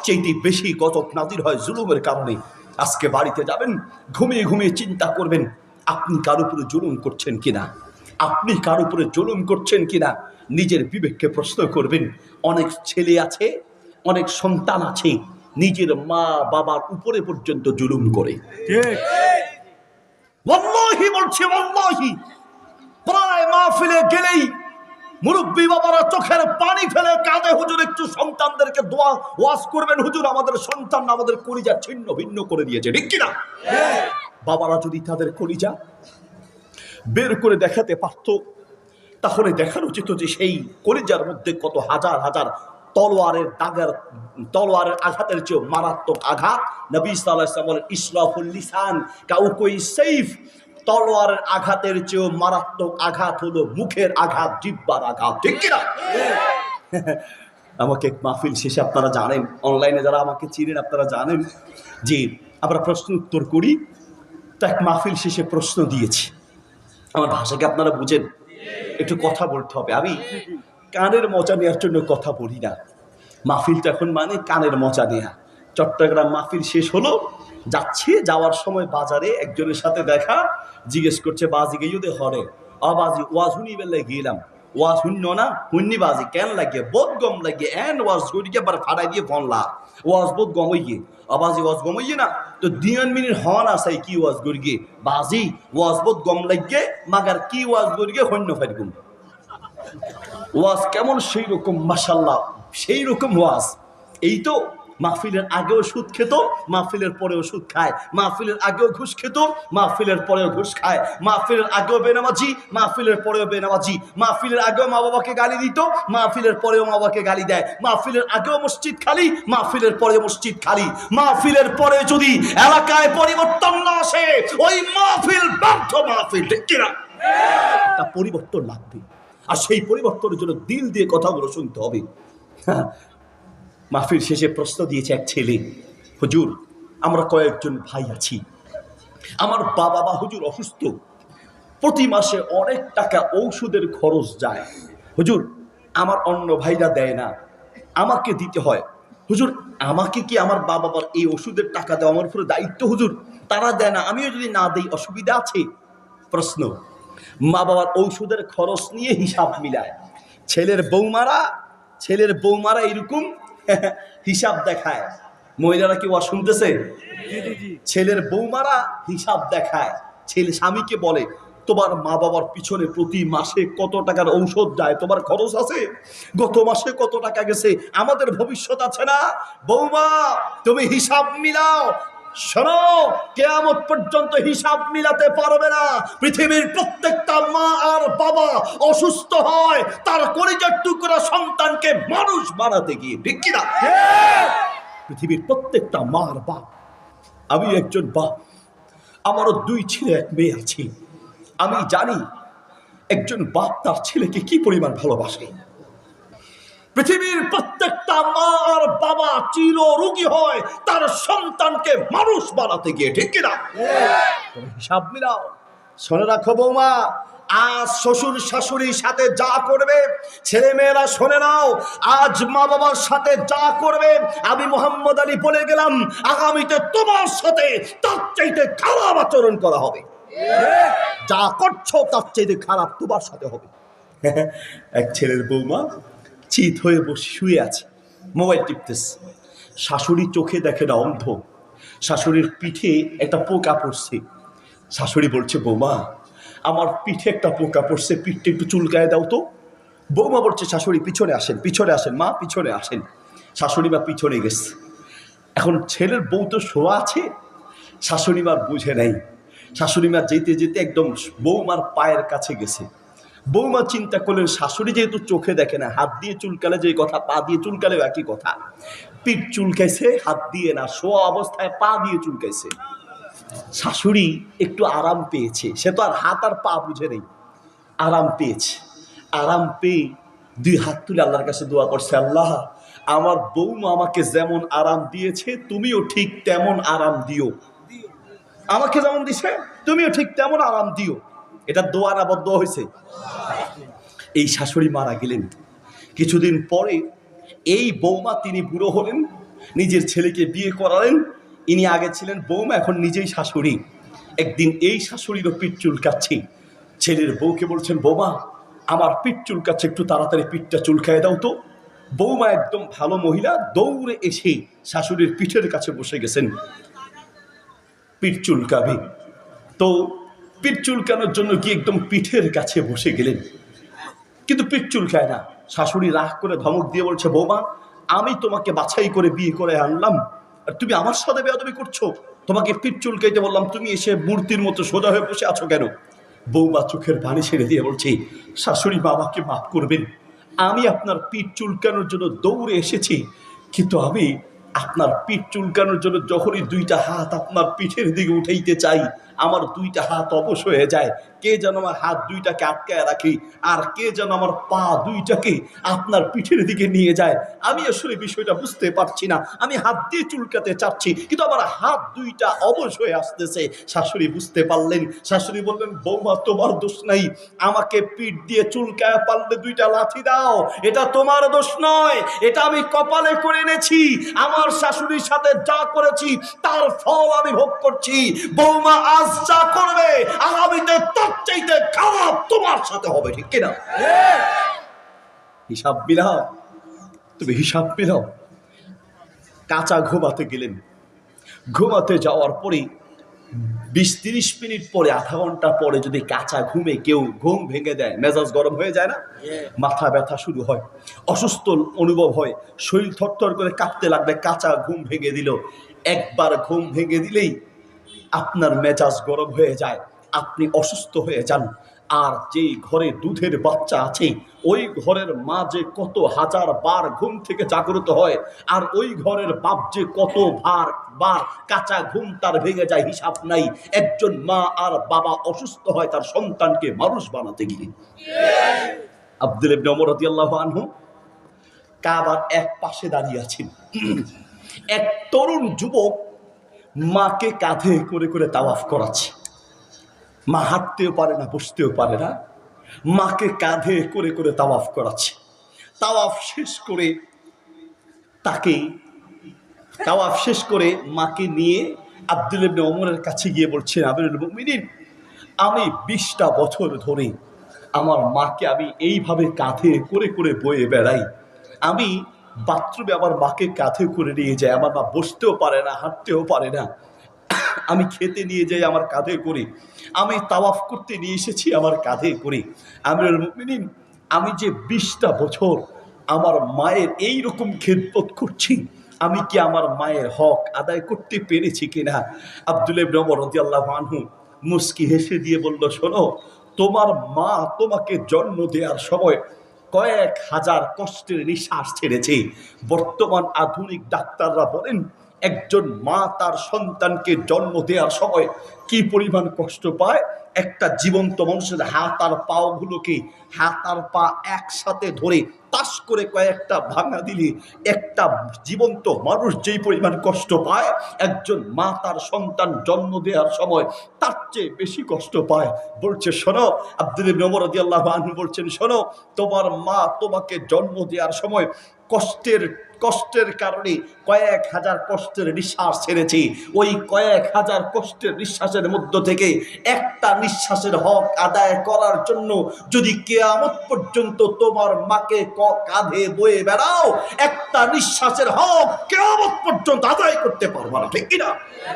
চেয়ে বেশি গজব নাজির হয় জুলুমের কারণে। আজকে বাড়িতে যাবেন, ঘুমিয়ে ঘুমিয়ে চিন্তা করবেন আপনি কার উপরে জুলুম করছেন কিনা, আপনি কার উপরে জুলুম করছেন কিনা। নিজের বিবেককে প্রশ্ন করবেন। অনেক ছেলে আছে, অনেক সন্তান আছে, নিজের মা বাবার উপরে পর্যন্ত জুলুম করে। ওয়াল্লাহি বলছি, ওয়াল্লাহি প্রায় মাহফিলে গেলেই মুরব্বী বাবারা চোখের পানি ফেলে কাঁদে, হুজুর একটু সন্তানদেরকে দোয়া ওয়াজ করবেন, হুজুর আমাদের সন্তান আমাদের কলিজা ছিন্ন ভিন্ন করে দিয়েছে, ঠিক কিনা? বাবারা যদি তাদের কলিজা বের করে দেখাতে পারত, তাহলে দেখানো যেত যে সেই কলিজার মধ্যে কত হাজার হাজার তলোয়ারের দাগের, তলোয়ারের আঘাতের চেয়ে মারাত্মক আঘাত। নবী সাল্লাল্লাহু আলাইহি ওয়াসাল্লাম বলেন ইসলাহুল লিসান কাউকুই সাইফ, তলোয়ারের আঘাতের চেয়ে মারাত্মক আঘাত হলো মুখের আঘাত, জিহ্বার আঘাত, ঠিক কিনা? আমাকে মাহফিল শেষে আপনারা জানেন, অনলাইনে যারা আমাকে চিনেন আপনারা জানেন যে আমরা প্রশ্ন উত্তর করি। তো এক মাহফিল শেষে প্রশ্ন দিয়েছি, আমার ভাষাকে আপনারা বুঝেন, একটু কথা বলতে হবে। আমি কানের মজা নেওয়ার জন্য কথা বলি না, মাহফিলটা এখন মানে কানের মজা নেয়া। চট্টগ্রাম মাহফিল শেষ হলো, যাচ্ছি, যাওয়ার সময় বাজারে একজনের সাথে দেখা, জিজ্ঞেস করছে বাজি গিয়ে দে হরে আবাজি ওয়াজ হুনি বেলে গেলাম, ওয়াজ শূন্য না হুন্নি বাজি কেন লাগে বোধ গম লাগে এন ওয়াজ গড়িকে বার ফাড়াই দিয়ে ফোনলা ওয়াজ বোধ গমইয়ে আবাজি ওয়াজ গমইয়ে না তো দিন মিনিট হন আসাই কি ওয়াজ গড়িয়ে বাজি ওয়াজ বোধ গম লাগে মাগার কি ওয়াজ গড়িয়ে হন্য ফাইগুম ওয়াজ কেমন সেই রকম মাশাআল্লাহ, সেই রকম ওয়াজ। এই তো মাহফিলের আগেও সুদ খেত, মাহফিলের পরেও সুদ খায়, মাহফিলের আগেও ঘুষ খেত, মাহফিলের পরেও ঘুষ খায়, মাহফিলের আগেও বেনামাজি, মাহফিলের পরেও বেনামাজি, মাহফিলের আগেও মা বাবাকে গালি দিত, মাহফিলের পরেও মা বাবাকে গালি দেয়, মাহফিলের আগেও মসজিদ খালি, মাহফিলের পরেও মসজিদ খালি। মাহফিলের পরে যদি এলাকায় পরিবর্তন না আসে ওই মাহফিল ব্যর্থ মাহফিল, ঠিক কিনা? তা পরিবর্তন লাগবে, আর সেই পরিবর্তনের জন্য দিল দিয়ে কথাগুলো শুনতে হবে। মাহফিল শেষে প্রশ্ন দিয়েছে এক ছেলে, হুজুর আমরা কয়েকজন ভাই আছি, আমার বাবা বা হুজুর অসুস্থ, প্রতি মাসে অনেক টাকা ঔষধের খরচ যায়, হুজুর আমার অন্য ভাইরা দেয় না, আমাকে দিতে হয়, হুজুর আমাকে কি আমার বাবা বাবার এই ওষুধের টাকা দেওয়া আমার উপরে দায়িত্ব? হুজুর তারা দেয় না, আমিও যদি না দেই অসুবিধা আছে? প্রশ্ন, মা বাবার ঔষধের খরচ নিয়ে হিসাব মিলায়, ছেলের বৌমারা এরকম হিসাব দেখায়। মহিলারা কি ওয়া শুনতেছে? ছেলের বৌমারা হিসাব দেখায়, ছেলে স্বামীকে বলে তোমার মা বাবার পিছনে প্রতি মাসে কত টাকার ঔষধ যায়, তোমার খরচ আছে, গত মাসে কত টাকা গেছে, আমাদের ভবিষ্যৎ আছে না, বৌমা তুমি হিসাব মিলাও। শোনো, কিয়ামত পর্যন্ত হিসাব মিলাতে পারবে না। পৃথিবীর প্রত্যেকটা মা আর বাবা অসুস্থ হয় তার কলিজার টুকরা সন্তানকে মানুষ বানাতে গিয়ে, ঠিক কিনা? পৃথিবীর প্রত্যেকটা মা আর বাপ, আমি একজন বাপ, আমারও 2 ছেলে 1 মেয়ে আছে, আমি জানি একজন বাপ তার ছেলেকে কি পরিমাণ ভালোবাসে। পৃথিবীর প্রত্যেকটা মা আর বাবা চির রোগী হয় তার সন্তানকে মানুষ বানাতে গিয়ে, ঠিক কিনা? হিসাব মিলাও। শুনে রাখো বৌমা, আজ শ্বশুর শাশুড়ির সাথে যা করবে, ছেলে মেয়েরা শুনে নাও, আজ মা বাবার সাথে যা করবে, আমি মোহাম্মদ আলী বলে গেলাম আগামীতে তোমার সাথে তার চাইতে খারাপ আচরণ করা হবে। যা করছো তার চাইতে খারাপ তোমার সাথে হবে। এক ছেলের বৌমা চিত হয়ে বসে শুয়ে আছে, মোবাইল টিপতেছে, শাশুড়ি চোখে দেখে না, অন্ধ, শাশুড়ির পিঠে একটা পোকা পড়ছে, শাশুড়ি বলছে বৌমা আমার পিঠে একটা পোকা পড়ছে, পিঠটা একটু চুলকায় দাও তো। বৌমা বলছে শাশুড়ি পিছনে আসেন, পিছনে আসেন মা, পিছনে আসেন। শাশুড়ি মা পিছনে গেছে, এখন ছেলের বউ তো শোয়া আছে, শাশুড়ি মা বুঝে নাই, শাশুড়ি মা যেতে যেতে একদম বৌমার পায়ের কাছে গেছে। বৌমা চিন্তা করলেন শাশুড়ি যেহেতু চোখে দেখে না, হাত দিয়ে চুলকালে যে কথা, পা দিয়ে চুলকালে একই কথা, পিঠ চুলকাইছে হাত দিয়ে না, শোয়া অবস্থায় পা দিয়ে চুলকাইছে। শাশুড়ি একটু আরাম পেয়েছে, সে তো আর হাত আর পা বুঝে নেই, আরাম পেয়েছে। আরাম পেয়ে 2 হাত তুলে আল্লাহর কাছে দোয়া করছে, আল্লাহ আমার বৌমা আমাকে যেমন আরাম দিয়েছে তুমিও ঠিক তেমন আরাম দিও, আমাকে যেমন দিছে তুমিও ঠিক তেমন আরাম দিও। এটা দোয়া না বদ্ধ হয়েছে? এই শাশুড়ি মারা গেলেন, কিছুদিন পরে এই বৌমা তিনি বুড়ো হলেন, নিজের ছেলেকে বিয়ে করালেন। ইনি আগে ছিলেন বৌমা, এখন নিজেই শাশুড়ি। একদিন এই শাশুড়িরও পিঠ চুলকাচ্ছে। ছেলের বউকে বলছেন, বৌমা আমার পিঠ চুলকাচ্ছে, একটু তাড়াতাড়ি পিঠটা চুলকায় দাও তো। বৌমা একদম ভালো মহিলা, দৌড়ে এসে শাশুড়ির পিঠের কাছে বসে গেছেন, পিঠ চুলকাবে। তো পিঠ চুলকানোর জন্য গিয়ে একদম পিঠের কাছে বসে গেলেন, কিন্তু পিঠ চুলকায় না। শাশুড়ি রাগ করে ধমক দিয়ে বলছে, বৌমা আমি তোমাকে বাছাই করে বিয়ে করে আনলাম, আর তুমি আমার সাথে বেয়াদবি করছো। তোমাকে পিঠ চুলকাইতে বললাম, তুমি এসে মূর্তির মতো সোজা হয়ে বসে আছো কেন? বৌমা চোখের পানি ছেড়ে দিয়ে বলছে, শাশুড়ি বাবাকে মাফ করবেন, আমি আপনার পিঠ চুলকানোর জন্য দৌড়ে এসেছি, কিন্তু আমি আপনার পিঠ চুলকানোর জন্য যখনই দুইটা হাত আপনার পিঠের দিকে উঠাইতে চাই, আমার দুইটা হাত অবশ হয়ে যায়। কে যেন আমার হাত দুইটাকে আটকায় রাখি, আর কে যেন আমার পা দুইটাকে আপনার পিঠের দিকে নিয়ে যায়। আমি আসলে বিষয়টা বুঝতে পারছি না। আমি হাত দিয়ে চুলকাতে চাচ্ছি, কিন্তু আমার হাত দুইটা অবশ হয়ে আসতেছে। শাশুড়ি বুঝতে পারলেন। শাশুড়ি বললেন, বৌমা তোমার দোষ নাই, আমাকে পিঠ দিয়ে চুলকায় পারলে দুইটা লাথি দাও, এটা তোমার দোষ নয়, এটা আমি কপালে করে এনেছি। আমার শাশুড়ির সাথে যা করেছি তার ফল আমি ভোগ করছি। বৌমা আজ যা করবে আগামীতে তার চাইতে খারাপ তোমার সাথে হবে, ঠিক কিনা? হিসাব মিলাও, তুমি হিসাব মিলাও। কাঁচা ঘুমাতে গেলেন। ঘুমাতে যাওয়ার পরে 20-30 মিনিট পরে, আধা ঘন্টা পরে যদি কাঁচা ঘুমে কেউ ঘুম ভেঙে দেয়, মেজাজ গরম হয়ে যায় না? মাথা ব্যথা শুরু হয়, অসুস্থ অনুভব হয়, শরীর থরথর করে কাঁপতে লাগবে। কাঁচা ঘুম ভেঙে দিল। একবার ঘুম ভেঙে দিলেই আপনার মেজাজ গরম হয়ে যায়, আপনি অসুস্থ হয়ে যান। আর যেই ঘরে দুধের বাচ্চা আছে, ওই ঘরের মা যে কত হাজার বার ঘুম থেকে জাগ্রত হয়, আর ওই ঘরের বাপ যে কত বার কাঁচা ঘুম তার ভেঙে যায়, হিসাব নাই। একজন মা আর বাবা অসুস্থ হয় তার সন্তানকে মানুষ বানাতে গিয়ে। আব্দুল ইবনে ওমর রাদিয়াল্লাহু আনহু কাবার এক পাশে দাঁড়িয়ে আছেন। এক তরুণ যুবক মাকে কাঁধে করে করে তাওয়াফ করাচ্ছে। মা হাঁটতেও পারে না, বসতেও পারে না, মাকে কাঁধে করে করে তাওয়াফ করাচ্ছে। তাওয়াফ শেষ করে মাকে নিয়ে আব্দুল ইবনে ওমরের কাছে গিয়ে বলছেন, আমিরুল মুমিনিন, আমি 20টা বছর ধরে আমার মাকে আমি এইভাবে কাঁধে করে করে বয়ে বেড়াই। আমি বাথরুমে আমার মাকে কাঁধে করে নিয়ে যাই, আমার মা বসতেও পারে না, হাঁটতেও পারে না। আমি খেতে নিয়ে যাই আমার কাঁধে করে, আমি তাওয়াফ করতে নিয়ে এসেছি আমার কাঁধে করে। আমিরুল মুমিনিন, আমি যে 20টা বছর আমার মায়ের এই রকম খেদমত করছি, আমি কি আমার মায়ের হক আদায় করতে পেরেছি কিনা? আব্দুল ইবনে ওমর রাদিয়াল্লাহু আনহু মুস্কি হেসে দিয়ে বলল, শোনো, তোমার মা তোমাকে জন্ম দেওয়ার সময় কয়েক হাজার কষ্টের নিঃশ্বাস ছেড়েছে। বর্তমান আধুনিক ডাক্তাররা বলেন, একজন মা তার সন্তানকে জন্ম দেওয়ার সময় কি পরিমাণ কষ্ট পায়। একটা জীবন্ত মানুষের হাত আর পা একসাথে ধরে তাস করে কয়েকটা ভাঙা দিলে একটা জীবন্ত মানুষ যেই পরিমাণ কষ্ট পায়, একজন মা তার সন্তান জন্ম দেওয়ার সময় তার চেয়ে বেশি কষ্ট পায়। বলছে, শোনো, আব্দুল ইবনে ওমর রাদিয়াল্লাহু আনহু বলছেন, শোনো, তোমার মা তোমাকে জন্ম দেওয়ার সময় কষ্টের কারণে কয়েক হাজার কষ্টের নিঃশ্বাস ছেড়েছি। ওই কয়েক হাজার কষ্টের নিঃশ্বাসের মধ্য থেকে একটা নিঃশ্বাসের হক আদায় করার জন্য যদি কিয়ামত পর্যন্ত তোমার মাকে কাঁধে বয়ে বেড়াও, একটা নিঃশ্বাসের হক কিয়ামত পর্যন্ত আদায় করতে পারবা না, ঠিক কিনা?